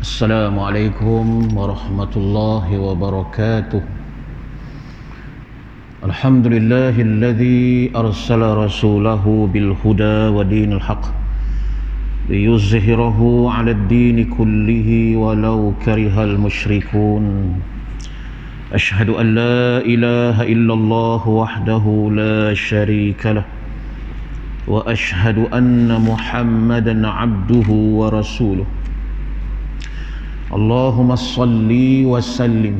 السلام عليكم ورحمة الله وبركاته. الحمد لله الذي أرسل رسوله بالهدى ودين الحق ليظهره على الدين كله ولو كره المشركون. أشهد أن لا إله إلا الله وحده لا شريك له وأشهد أن محمدا عبده ورسوله. اللهم صل وسلم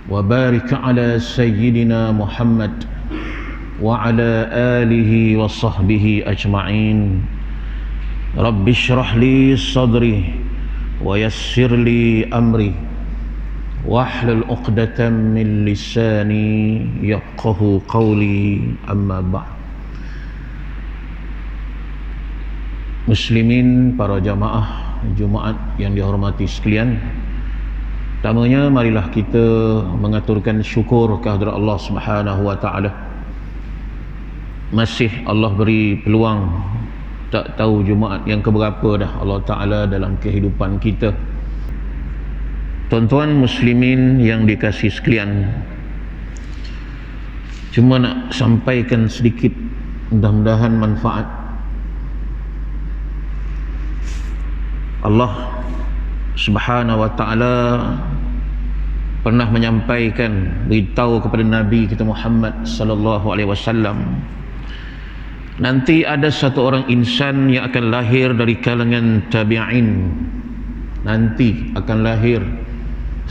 وبارك على سيدنا محمد وعلى آله وصحبه أجمعين. رب اشرح لي صدري ويسر لي أمري واحلل عقدة من لساني يفقه قولي. أما بعد. Muslimin, para jamaah Jumaat yang dihormati sekalian, pertamanya marilah kita mengaturkan syukur kehadrat Allah Subhanahu wa taala. Masih Allah beri peluang, tak tahu Jumaat yang keberapa dah Allah taala dalam kehidupan kita. Tuan-tuan muslimin yang dikasihi sekalian, cuma nak sampaikan sedikit, mudah-mudahan manfaat. Allah Subhanahu wa taala pernah menyampaikan, beritahu kepada Nabi kita Muhammad sallallahu alaihi wasallam, nanti ada satu orang insan yang akan lahir dari kalangan tabi'in. Nanti akan lahir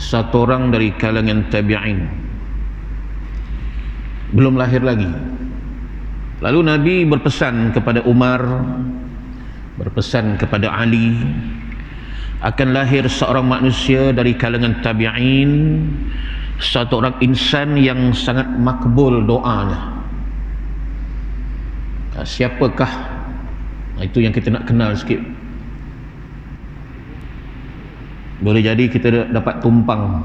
satu orang dari kalangan tabi'in. Belum lahir lagi. Lalu Nabi berpesan kepada Umar, berpesan kepada Ali, akan lahir seorang manusia dari kalangan tabi'in, satu orang insan yang sangat makbul doanya. Siapakah? Itu yang kita nak kenal sikit. Boleh jadi kita dapat tumpang.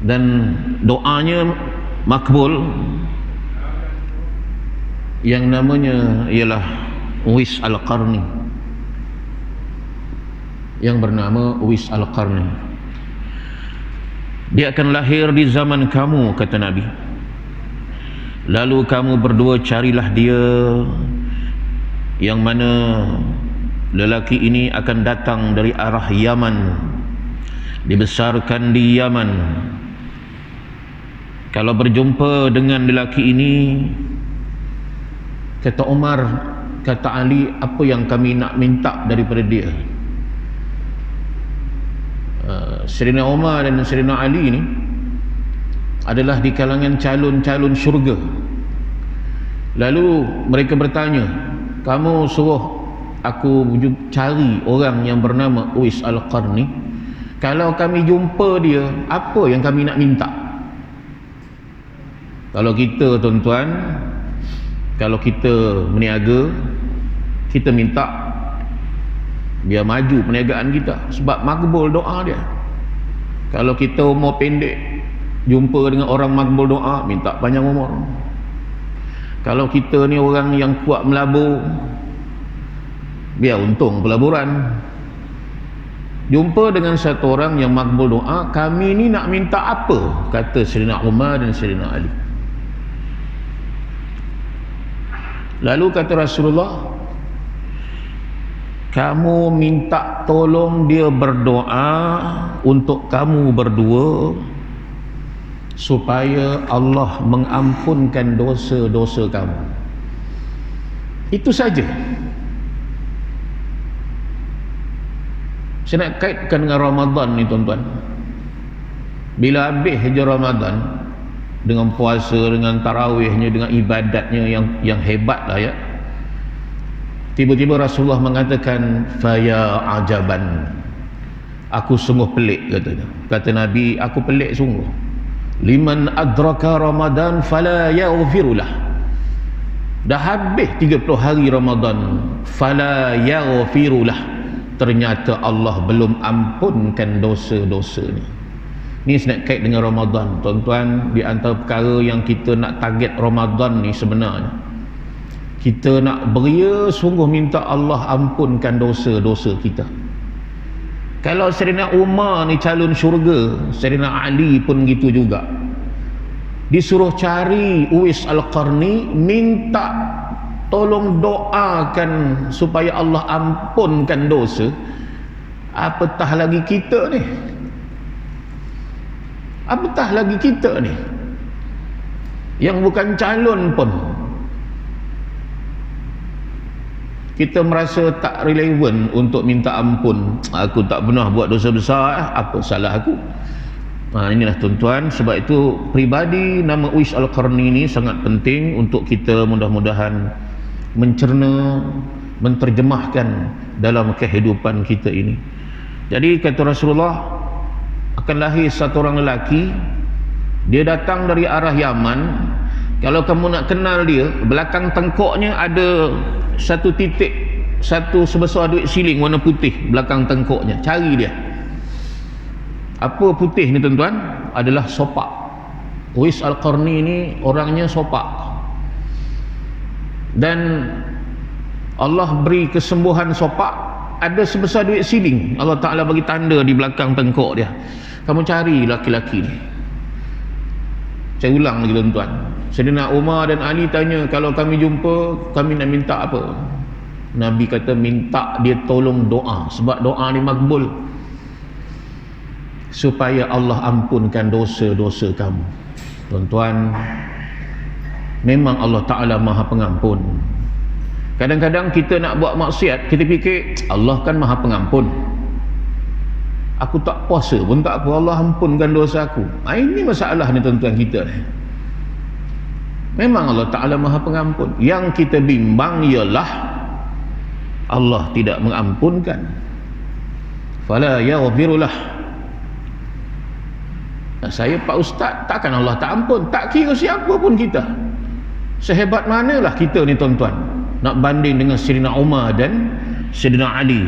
Dan doanya makbul. Yang namanya ialah Uwais Al-Qarni, yang bernama Uwais Al-Qarni. Dia akan lahir di zaman kamu, kata Nabi. Lalu kamu berdua carilah dia, yang mana lelaki ini akan datang dari arah Yaman, dibesarkan di Yaman. Kalau berjumpa dengan lelaki ini, kata Umar, kata Ali, apa yang kami nak minta daripada dia? Sayyidina Umar dan Sayyidina Ali ni adalah di kalangan calon-calon syurga. Lalu mereka bertanya, kamu suruh aku cari orang yang bernama Uwais Al-Qarni, kalau kami jumpa dia, apa yang kami nak minta? Kalau kita, tuan-tuan, kalau kita meniaga, kita minta biar maju perniagaan kita, sebab makbul doa dia. Kalau kita umur pendek, jumpa dengan orang makbul doa, minta panjang umur. Kalau kita ni orang yang kuat melabur, biar untung pelaburan. Jumpa dengan satu orang yang makbul doa, kami ni nak minta apa? Kata Sayyidina Umar dan Sayyidina Ali. Lalu kata Rasulullah, kamu minta tolong dia berdoa untuk kamu berdua, supaya Allah mengampunkan dosa-dosa kamu. Itu saja. Saya nak kaitkan dengan Ramadan ni, tuan-tuan. Bila habis je Ramadan, dengan puasa, dengan tarawihnya, dengan ibadatnya yang hebat lah ya, tiba-tiba Rasulullah mengatakan, faya ajaban, aku sungguh pelik, katanya. Kata Nabi, aku pelik sungguh. Liman adraka Ramadan fala yaghfirulah. Dah habis 30 hari Ramadan, fala yaghfirulah, ternyata Allah belum ampunkan dosa-dosa ni. Ni nak kait dengan Ramadan, tuan-tuan. Di antara perkara yang kita nak target Ramadan ni sebenarnya, kita nak beria sungguh minta Allah ampunkan dosa-dosa kita. Kalau Sayyidina Umar ni calon syurga, Sayyidina Ali pun gitu juga. Disuruh cari Uwais Al-Qarni, minta tolong doakan supaya Allah ampunkan dosa. Apatah lagi kita ni? Apatah lagi kita ni? Yang bukan calon pun. Kita merasa tak relevan untuk minta ampun. Aku tak pernah buat dosa besar, apa salah aku? Inilah tuan-tuan, sebab itu pribadi nama Uwais Al-Qarni ini sangat penting untuk kita mudah-mudahan mencerna, menterjemahkan dalam kehidupan kita ini. Jadi kata Rasulullah, akan lahir satu orang lelaki, dia datang dari arah Yaman. Kalau kamu nak kenal dia, belakang tengkoknya ada satu titik, satu sebesar duit siling warna putih belakang tengkoknya. Cari dia. Apa putih ni tuan-tuan? Adalah sopak. Uwais Al-Qarni ni orangnya sopak. Dan Allah beri kesembuhan sopak, ada sebesar duit siling. Allah Ta'ala bagi tanda di belakang tengkok dia. Kamu cari laki-laki ni. Saya ulang lagi tuan-tuan. Sayyidina Umar dan Ali tanya, kalau kami jumpa, kami nak minta apa? Nabi kata minta dia tolong doa, sebab doa ni makbul, supaya Allah ampunkan dosa-dosa kamu. Tuan-tuan, memang Allah Ta'ala Maha Pengampun. Kadang-kadang kita nak buat maksiat, kita fikir Allah kan Maha Pengampun, aku tak puasa pun tak apa, Allah ampunkan dosa aku. Ini masalah ni tuan-tuan kita ni. Memang Allah Ta'ala Maha Pengampun. Yang kita bimbang ialah Allah tidak mengampunkan. Fala yaghfirulah. Saya Pak Ustaz, takkan Allah tak ampun? Tak kira siapa pun kita, sehebat manalah kita ni tuan-tuan, nak banding dengan Sayyidina Umar dan Sayyidina Ali.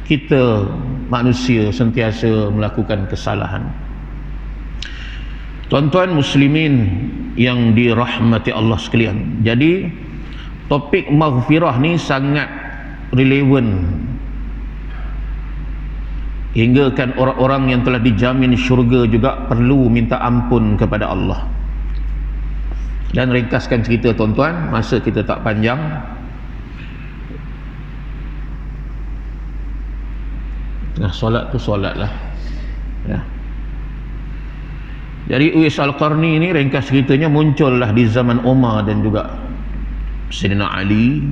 Kita manusia sentiasa melakukan kesalahan. Tuan-tuan muslimin yang dirahmati Allah sekalian, jadi topik maghfirah ni sangat relevan, hingga kan orang-orang yang telah dijamin syurga juga perlu minta ampun kepada Allah. Dan ringkaskan cerita tuan-tuan, masa kita tak panjang. Tengah solat tu solat lah ya. Jadi Uwais Al-Qarni ni ringkas ceritanya muncullah di zaman Umar dan juga Sayyidina Ali.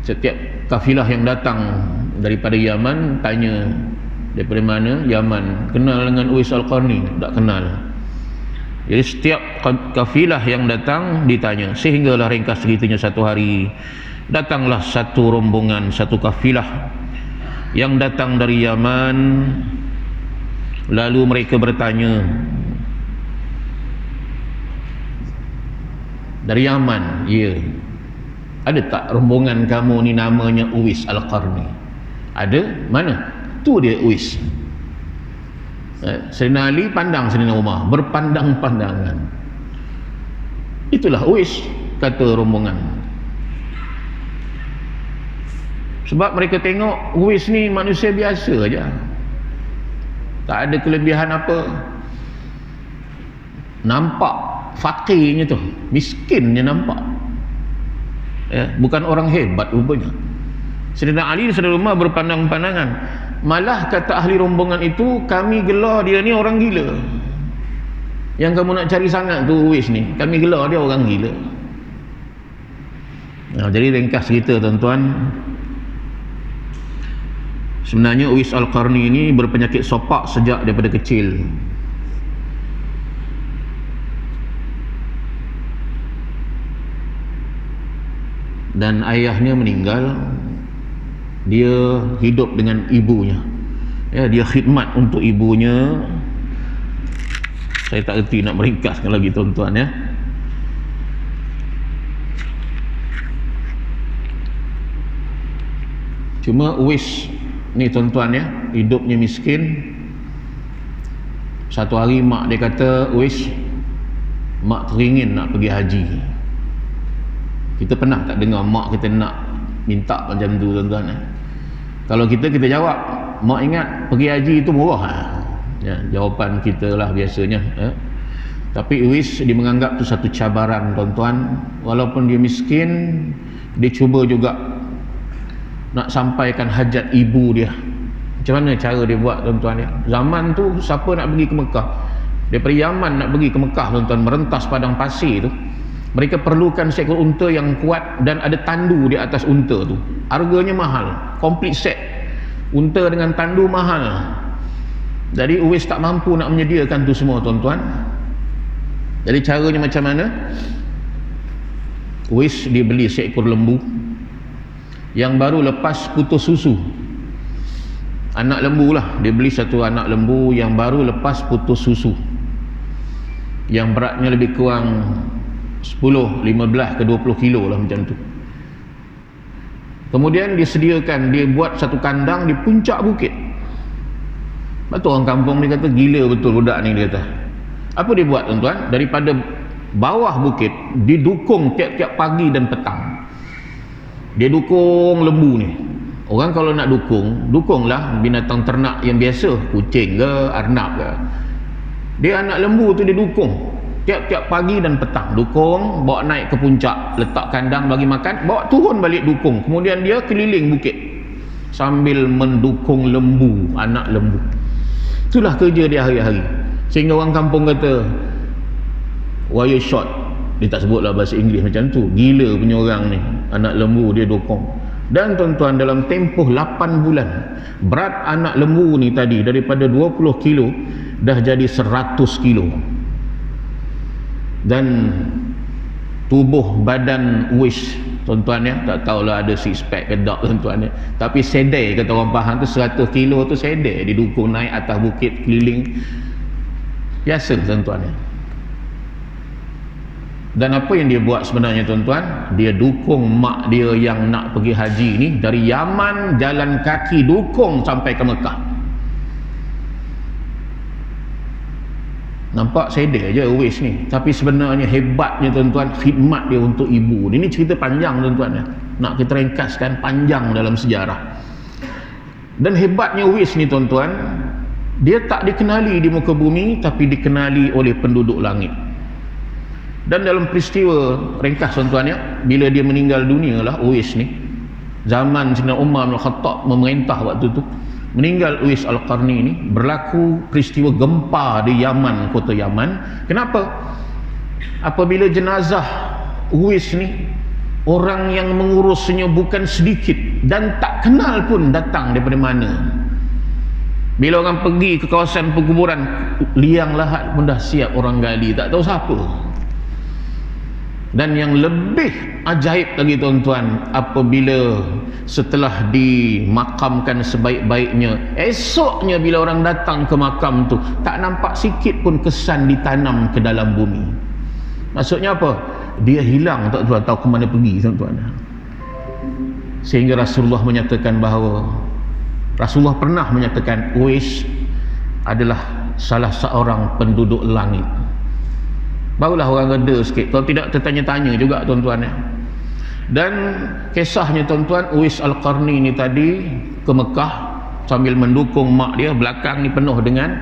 Setiap kafilah yang datang daripada Yaman tanya, daripada mana? Yaman. Kenal dengan Uwais Al-Qarni? Tak kenal. Jadi setiap kafilah yang datang ditanya, sehinggalah ringkas ceritanya satu hari datanglah satu rombongan, satu kafilah yang datang dari Yaman. Lalu mereka bertanya, dari Yaman? Ya. Ada tak rombongan kamu ni namanya Uwais Al-Qarni? Ada. Mana? Tu dia Uwais. Sayyidina Ali pandang Sayyidina Umar, berpandang-pandangan. Itulah Uwais, kata rombongan. Sebab mereka tengok Uwais ni manusia biasa aja, tak ada kelebihan apa. Nampak fakirnya tu, miskinnya nampak ya, bukan orang hebat rupanya. Sayyidina Ali dan Sayyidina Umar berpandang-pandangan. Malah kata ahli rombongan itu, kami gelar dia ni orang gila. Yang kamu nak cari sangat tu Uwais ni, kami gelar dia orang gila. Jadi ringkas cerita tuan-tuan, sebenarnya Uwais Al-Qarni ini berpenyakit sopak sejak daripada kecil. Dan ayahnya meninggal, dia hidup dengan ibunya ya, dia khidmat untuk ibunya. Saya tak erti nak meringkaskan lagi tuan-tuan ya. Cuma Uwais ni tuan-tuan ya, hidupnya miskin. Satu hari mak dia kata, Uwais, mak teringin nak pergi haji. Kita pernah tak dengar mak kita nak minta macam tu tuan-tuan? Kalau kita jawab, mak ingat pergi haji itu murah. Ya, jawapan kita lah biasanya. Tapi Uwais dia menganggap tu satu cabaran tuan-tuan. Walaupun dia miskin, dia cuba juga nak sampaikan hajat ibu dia. Macam mana cara dia buat tuan-tuan ya? Zaman tu siapa nak pergi ke Mekah? Daripada Yaman nak pergi ke Mekah tuan-tuan, merentas padang pasir tu, mereka perlukan seekor unta yang kuat dan ada tandu di atas unta tu. Harganya mahal, complete set. Unta dengan tandu mahal. Jadi Uwais tak mampu nak menyediakan tu semua tuan-tuan. Jadi caranya macam mana? Uwais dia beli seekor lembu yang baru lepas putus susu. Anak lembu lah, dia beli satu anak lembu yang baru lepas putus susu, yang beratnya lebih kurang 10, 15 ke 20 kilo lah macam tu. Kemudian disediakan, dia buat satu kandang di puncak bukit. Betul orang kampung dia kata gila betul budak ni, dia kata. Apa dia buat tuan-tuan? Daripada bawah bukit didukung tiap-tiap pagi dan petang. Dia dukung lembu ni. Orang kalau nak dukunglah binatang ternak yang biasa, kucing ke, arnab ke. Dia anak lembu tu dia dukung tiap-tiap pagi dan petang. Dukung, bawa naik ke puncak, letak kandang bagi makan, bawa turun balik dukung. Kemudian dia keliling bukit sambil mendukung lembu, anak lembu. Itulah kerja dia hari-hari. Sehingga orang kampung kata wire shot. Dia tak sebutlah bahasa Inggeris macam tu. Gila punya orang ni, anak lembu dia dukung. Dan tuan-tuan, dalam tempoh 8 bulan, berat anak lembu ni tadi daripada 20 kilo dah jadi 100 kilo. Dan tubuh badan Uwais tuan-tuan ya, tak tahulah ada six pack ke tak tuan-tuan ya, tapi sedai kata orang Pahang tu, 100 kilo tu sedai, didukung naik atas bukit keliling biasa tuan-tuan ya. Dan apa yang dia buat sebenarnya tuan-tuan? Dia dukung mak dia yang nak pergi haji ni dari Yaman, jalan kaki dukung sampai ke Mekah. Nampak sedih je Uwais ni, tapi sebenarnya hebatnya tuan-tuan khidmat dia untuk ibu. Ini cerita panjang tuan-tuan ya. Nak kita ringkaskan, panjang dalam sejarah. Dan hebatnya Uwais ni tuan-tuan, dia tak dikenali di muka bumi, tapi dikenali oleh penduduk langit. Dan dalam peristiwa ringkas tuan-tuan ya, bila dia meninggal dunia lah Uwais ni, zaman Sayyidina Umar bin Khattab memerintah waktu tu, meninggal Uwais Al-Qarni ni, berlaku peristiwa gempa di Yaman, kota Yaman. Kenapa? Apabila jenazah Uwais ni, orang yang mengurusnya bukan sedikit dan tak kenal pun datang daripada mana. Bila orang pergi ke kawasan perkuburan, liang lahat pun dah siap orang gali, tak tahu siapa. Dan yang lebih ajaib lagi tuan-tuan, apabila setelah dimakamkan sebaik-baiknya, esoknya bila orang datang ke makam tu, tak nampak sikit pun kesan ditanam ke dalam bumi. Maksudnya apa? Dia hilang, tak tahu ke mana pergi tuan-tuan. Sehingga Rasulullah menyatakan bahawa Rasulullah pernah menyatakan Uwais adalah salah seorang penduduk langit. Barulah orang reda sikit. Kalau tidak tertanya-tanya juga tuan-tuan ya. Dan kisahnya tuan-tuan, Uwais Al-Qarni ni tadi ke Mekah sambil mendukung mak dia. Belakang ni penuh dengan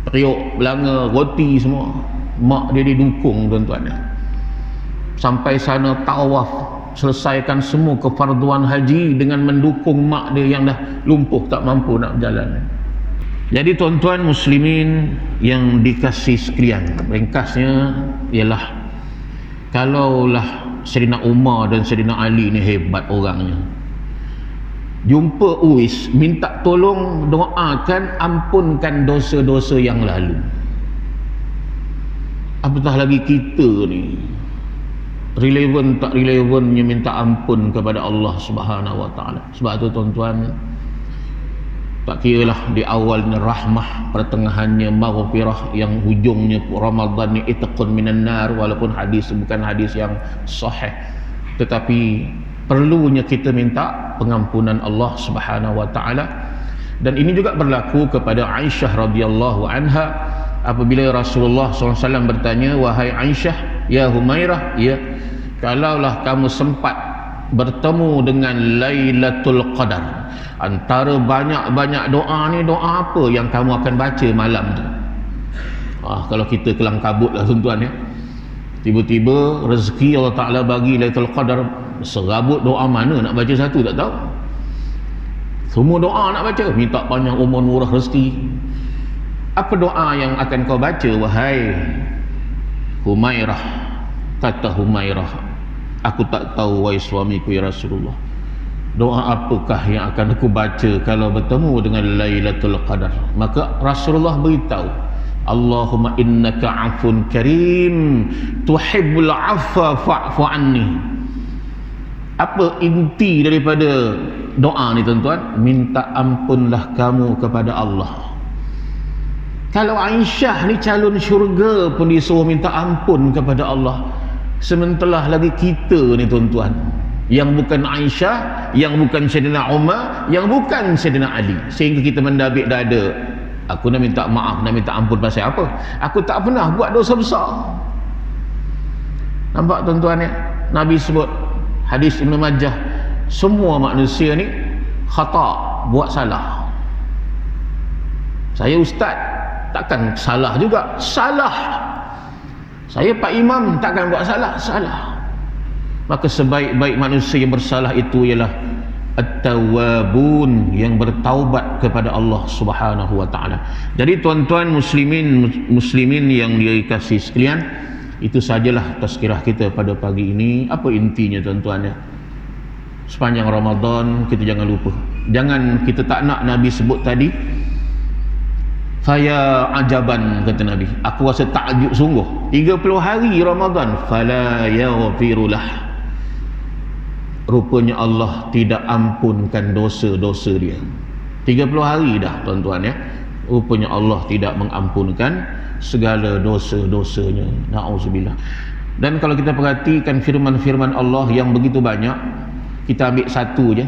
periuk, belanga, roti semua. Mak dia didukung tuan-tuan ya. Sampai sana tawaf, selesaikan semua kefarduan haji dengan mendukung mak dia yang dah lumpuh, tak mampu nak berjalan. Jadi tuan-tuan muslimin yang dikasih sekalian, ringkasnya ialah, kalaulah Sayyidina Umar dan Sayyidina Ali ni hebat orangnya, jumpa Uwais, minta tolong doakan ampunkan dosa-dosa yang lalu. Apatah lagi kita ni, relevan tak relevannya minta ampun kepada Allah Subhanahu wa taala. Sebab tu tuan-tuan, tak kiralah di awalnya rahmah, pertengahannya maghfirah, yang hujungnya Ramadan ni itqun minan nar, walaupun hadis bukan hadis yang sahih, tetapi perlunya kita minta pengampunan Allah Subhanahu wa taala. Dan ini juga berlaku kepada Aisyah radhiyallahu anha, apabila Rasulullah SAW bertanya, wahai Aisyah, ya Humairah, ya, kalaulah kamu sempat bertemu dengan Lailatul Qadar, antara banyak-banyak doa ni, doa apa yang kamu akan baca malam tu? Kalau kita kelang kabut lah tuan-tuan ya, tiba-tiba rezeki Allah Ta'ala bagi Lailatul Qadar, serabut doa mana nak baca satu tak tahu. Semua doa nak baca, minta panjang umur, murah rezeki. Apa doa yang akan kau baca wahai Humairah? Kata Humairah, aku tak tahu wahai suamiku ya Rasulullah, doa apakah yang akan aku baca kalau bertemu dengan Lailatul Qadar? Maka Rasulullah beritahu, Allahumma innaka afun karim tuhibbul afwa fa'fu anni. Apa inti daripada doa ni tuan-tuan? Minta ampunlah kamu kepada Allah. Kalau Aisyah ni calon syurga pun disuruh minta ampun kepada Allah, sementara lagi kita ni tuan-tuan, yang bukan Aisyah, yang bukan Sayyidina Umar, yang bukan Sayyidina Ali, sehingga kita mendabik dada, aku nak minta maaf, nak minta ampun pasal apa? Aku tak pernah buat dosa besar. Nampak tuan-tuan ya? Nabi sebut hadis Ibn Majah, semua manusia ni khata', buat salah. Saya ustaz, takkan salah juga? Salah. Saya Pak Imam, takkan buat salah? Salah. Maka sebaik-baik manusia yang bersalah itu ialah at-tawwabun, yang bertaubat kepada Allah Subhanahu wa taala. Jadi tuan-tuan muslimin yang dikasihi sekalian, itu sajalah tazkirah kita pada pagi ini. Apa intinya tuan-tuan ya? Sepanjang Ramadan kita jangan lupa, jangan kita tak nak Nabi sebut tadi, faya ajaban, kata Nabi, aku rasa takjub sungguh, 30 hari Ramadan, fala yaghfirulah, rupanya Allah tidak ampunkan dosa-dosa dia. 30 hari dah tuan-tuan ya, rupanya Allah tidak mengampunkan segala dosa-dosanya. Na'udzubillah. Dan kalau kita perhatikan firman-firman Allah yang begitu banyak, kita ambil satu je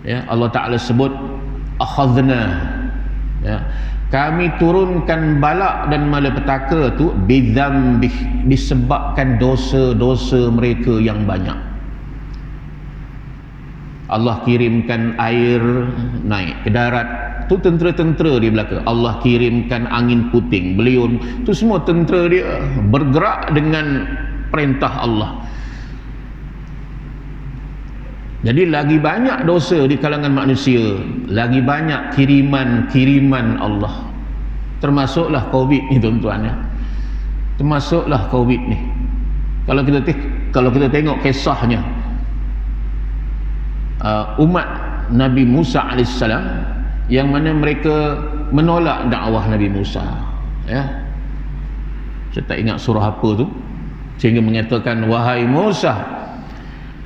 ya. Allah Ta'ala sebut akhadna ya, kami turunkan balak dan malapetaka tu bidzambih, disebabkan dosa-dosa mereka yang banyak. Allah kirimkan air naik ke darat, tu tentera-tentera di belakang. Allah kirimkan angin puting beliung, tu semua tentera dia bergerak dengan perintah Allah. Jadi lagi banyak dosa di kalangan manusia, lagi banyak kiriman-kiriman Allah. Termasuklah Covid ni tuan-tuan ya. Termasuklah Covid ni. Kalau kita tengok kisahnya umat Nabi Musa AS, yang mana mereka menolak dakwah Nabi Musa ya. Saya tak ingat surah apa tu, sehingga mengatakan, wahai Musa,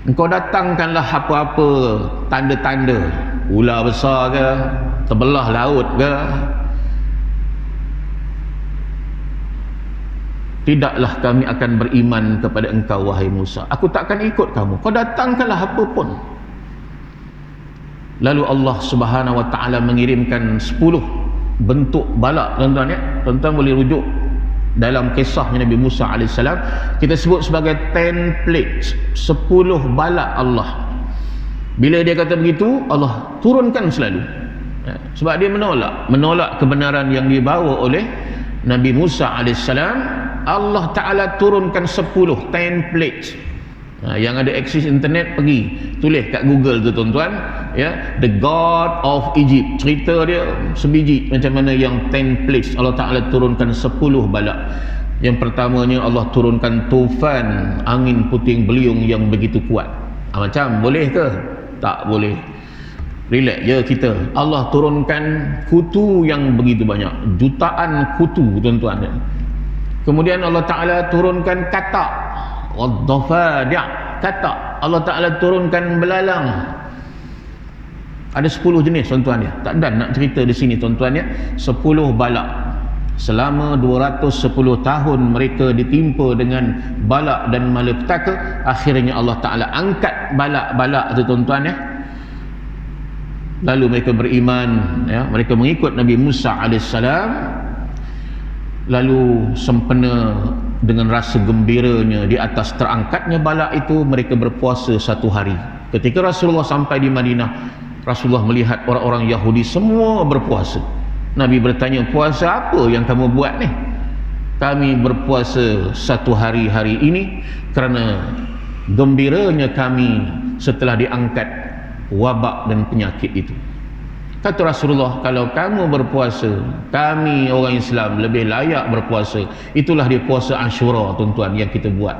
engkau datangkanlah apa-apa tanda-tanda, ular besar ke, terbelah laut ke, tidaklah kami akan beriman kepada engkau wahai Musa, aku takkan ikut kamu, kau datangkanlah apa pun. Lalu Allah Subhanahu wa taala mengirimkan 10 bentuk balak tuan-tuan ya. Tuan-tuan boleh rujuk dalam kisahnya Nabi Musa AS, kita sebut sebagai 10 plagues, 10 balak Allah. Bila dia kata begitu, Allah turunkan selalu ya, sebab dia menolak kebenaran yang dibawa oleh Nabi Musa AS. Allah Ta'ala turunkan 10 plagues. Yang ada akses internet, pergi tulis kat Google tu tuan-tuan ya, The God of Egypt, cerita dia sebiji macam mana yang 10 plagues Allah Ta'ala turunkan 10 balak. Yang pertamanya Allah turunkan tufan, angin puting beliung yang begitu kuat. Macam boleh ke? Tak boleh. Relax je kita. Allah turunkan kutu yang begitu banyak, jutaan kutu tuan-tuan. Kemudian Allah Ta'ala turunkan katak, wadhafadi', katak. Allah Ta'ala turunkan belalang. Ada 10 jenis tuan-tuan ya. Tak dan nak cerita di sini tuan-tuan ya. 10 balak. Selama 210 tahun mereka ditimpa dengan balak dan malapetaka. Akhirnya Allah Ta'ala angkat balak-balak itu tuan-tuan ya. Lalu mereka beriman ya, mereka mengikut Nabi Musa AS. Lalu sempena dengan rasa gembiranya di atas terangkatnya bala itu, mereka berpuasa 1 hari. Ketika Rasulullah sampai di Madinah, Rasulullah melihat orang-orang Yahudi semua berpuasa. Nabi bertanya, puasa apa yang kamu buat ni? Kami berpuasa 1 hari ini kerana gembiranya kami setelah diangkat wabak dan penyakit itu. Kata Rasulullah, kalau kamu berpuasa, kami orang Islam lebih layak berpuasa. Itulah dia puasa Ashura, tuan-tuan, yang kita buat.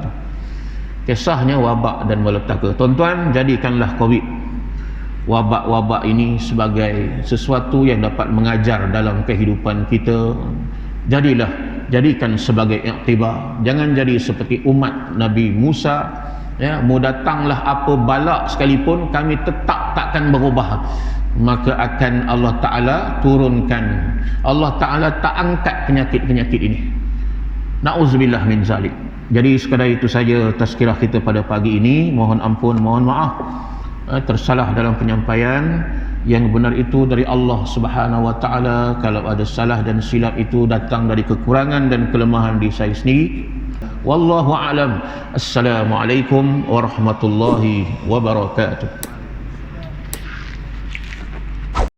Kisahnya wabak dan malapetaka. Tuan-tuan, jadikanlah COVID, wabak-wabak ini sebagai sesuatu yang dapat mengajar dalam kehidupan kita. Jadikan sebagai iktibar. Jangan jadi seperti umat Nabi Musa, ya, mau datanglah apa balak sekalipun, kami tetap takkan berubah. Maka akan Allah Ta'ala turunkan, Allah Ta'ala tak angkat penyakit-penyakit ini. Na'udzubillah min zalik. Jadi sekadar itu saja tazkirah kita pada pagi ini. Mohon ampun, mohon maaf tersalah dalam penyampaian. Yang benar itu dari Allah Subhanahu wa Ta'ala. Kalau ada salah dan silap itu datang dari kekurangan dan kelemahan di saya sendiri. Wallahu a'lam. Assalamualaikum warahmatullahi wabarakatuh.